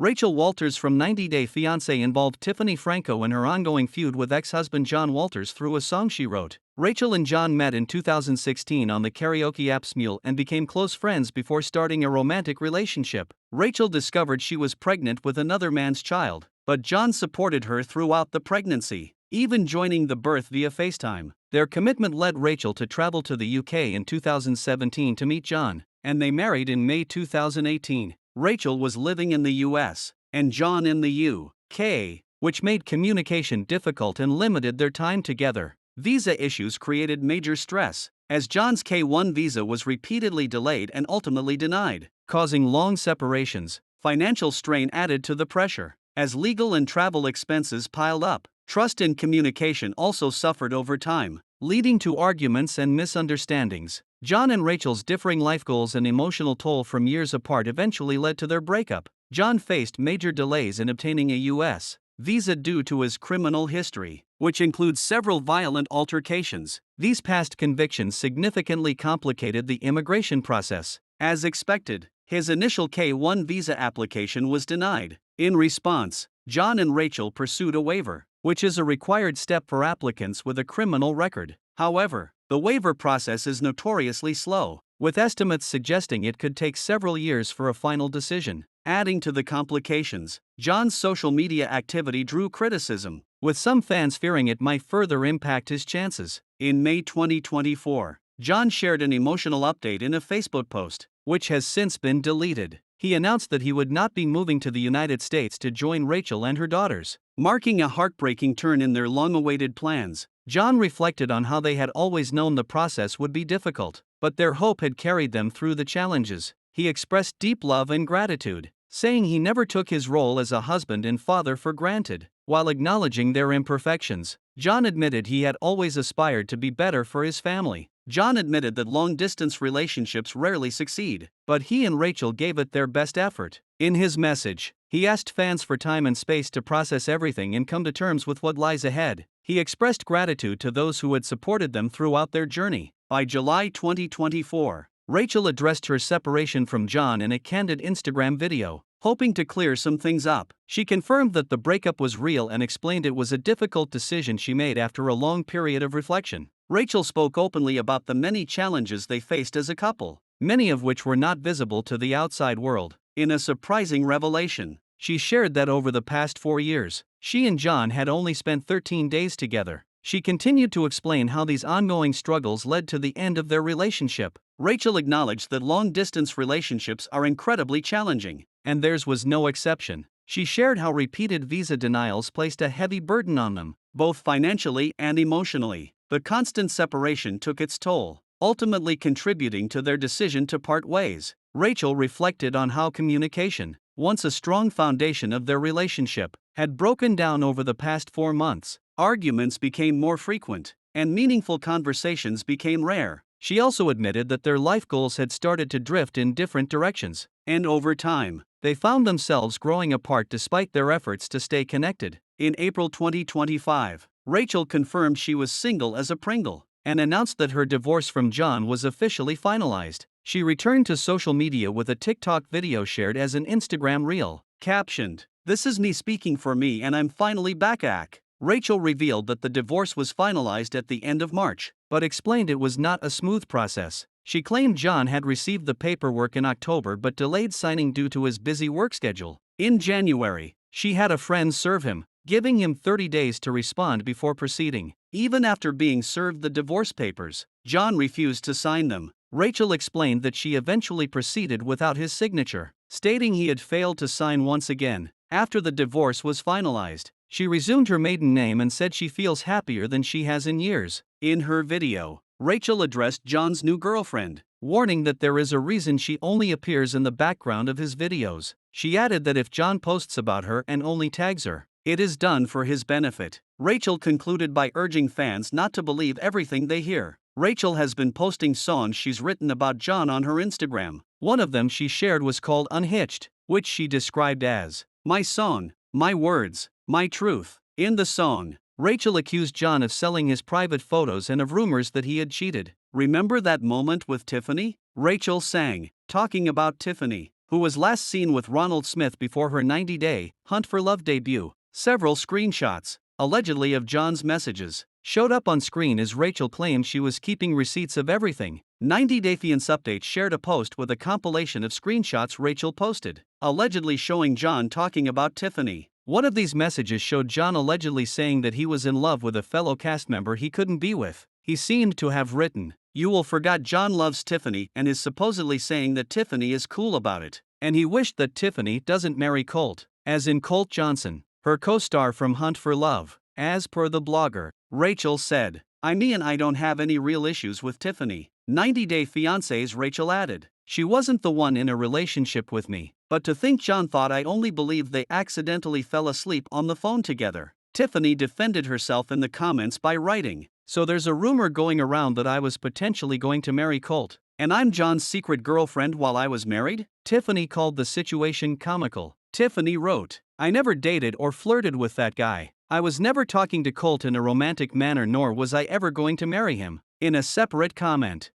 Rachel Walters from 90 Day Fiancé involved Tiffany Franco in her ongoing feud with ex-husband John Walters through a song she wrote. Rachel and John met in 2016 on the karaoke app Smule and became close friends before starting a romantic relationship. Rachel discovered she was pregnant with another man's child, but John supported her throughout the pregnancy, even joining the birth via FaceTime. Their commitment led Rachel to travel to the UK in 2017 to meet John, and they married in May 2018. Rachel was living in the US, and John in the UK, which made communication difficult and limited their time together. Visa issues created major stress, as John's K1 visa was repeatedly delayed and ultimately denied, causing long separations. Financial strain added to the pressure, as legal and travel expenses piled up. Trust and communication also suffered over time, leading to arguments and misunderstandings. John and Rachel's differing life goals and emotional toll from years apart eventually led to their breakup. John faced major delays in obtaining a U.S. visa due to his criminal history, which includes several violent altercations. These past convictions significantly complicated the immigration process. As expected, his initial K1 visa application was denied. In response, John and Rachel pursued a waiver, which is a required step for applicants with a criminal record. However, the waiver process is notoriously slow, with estimates suggesting it could take several years for a final decision. Adding to the complications, John's social media activity drew criticism, with some fans fearing it might further impact his chances. In May 2024, John shared an emotional update in a Facebook post, which has since been deleted. He announced that he would not be moving to the United States to join Rachel and her daughters, marking a heartbreaking turn in their long-awaited plans. John reflected on how they had always known the process would be difficult, but their hope had carried them through the challenges. He expressed deep love and gratitude, saying he never took his role as a husband and father for granted. While acknowledging their imperfections, John admitted he had always aspired to be better for his family. John admitted that long-distance relationships rarely succeed, but he and Rachel gave it their best effort. In his message, he asked fans for time and space to process everything and come to terms with what lies ahead. He expressed gratitude to those who had supported them throughout their journey. By July 2024, Rachel addressed her separation from John in a candid Instagram video, hoping to clear some things up. She confirmed that the breakup was real and explained it was a difficult decision she made after a long period of reflection. Rachel spoke openly about the many challenges they faced as a couple, many of which were not visible to the outside world. In a surprising revelation, she shared that over the past 4 years, she and John had only spent 13 days together. She continued to explain how these ongoing struggles led to the end of their relationship. Rachel acknowledged that long-distance relationships are incredibly challenging, and theirs was no exception. She shared how repeated visa denials placed a heavy burden on them, both financially and emotionally. The constant separation took its toll, ultimately contributing to their decision to part ways. Rachel reflected on how communication, once a strong foundation of their relationship, had broken down over the past 4 months. Arguments became more frequent, and meaningful conversations became rare. She also admitted that their life goals had started to drift in different directions, and over time, they found themselves growing apart despite their efforts to stay connected. In April 2025, Rachel confirmed she was single as a Pringle, and announced that her divorce from John was officially finalized. She returned to social media with a TikTok video shared as an Instagram reel, captioned, "This is me speaking for me and I'm finally back." Rachel revealed that the divorce was finalized at the end of March, but explained it was not a smooth process. She claimed John had received the paperwork in October but delayed signing due to his busy work schedule. In January, she had a friend serve him, giving him 30 days to respond before proceeding. Even after being served the divorce papers, John refused to sign them. Rachel explained that she eventually proceeded without his signature, stating he had failed to sign once again. After the divorce was finalized, she resumed her maiden name and said she feels happier than she has in years. In her video, Rachel addressed John's new girlfriend, warning that there is a reason she only appears in the background of his videos. She added that if John posts about her and only tags her, it is done for his benefit. Rachel concluded by urging fans not to believe everything they hear. Rachel has been posting songs she's written about John on her Instagram. One of them she shared was called Unhitched, which she described as, "My song, my words, my truth." In the song, Rachel accused John of selling his private photos and of rumors that he had cheated. "Remember that moment with Tiffany?" Rachel sang, talking about Tiffany. who was last seen with Ronald Smith before her 90-day Hunt for Love debut. Several screenshots, allegedly of John's messages, showed up on screen as Rachel claimed she was keeping receipts of everything. 90-Day Fiancé Update shared a post with a compilation of screenshots Rachel posted, allegedly showing John talking about Tiffany. One of these messages showed John allegedly saying that he was in love with a fellow cast member he couldn't be with. He seemed to have written, "You will forget John loves Tiffany and is supposedly saying that Tiffany is cool about it, and he wished that Tiffany doesn't marry Colt," as in Colt Johnson, her co-star from Hunt for Love. As per the blogger, Rachel said, I don't have any real issues with Tiffany." 90-Day Fiancé's Rachel added, "She wasn't the one in a relationship with me, but to think John thought I only believed they accidentally fell asleep on the phone together." Tiffany defended herself in the comments by writing, "So there's a rumor going around that I was potentially going to marry Colt, and I'm John's secret girlfriend while I was married?" Tiffany called the situation comical. Tiffany wrote, "I never dated or flirted with that guy. I was never talking to Colt in a romantic manner, nor was I ever going to marry him." In a separate comment,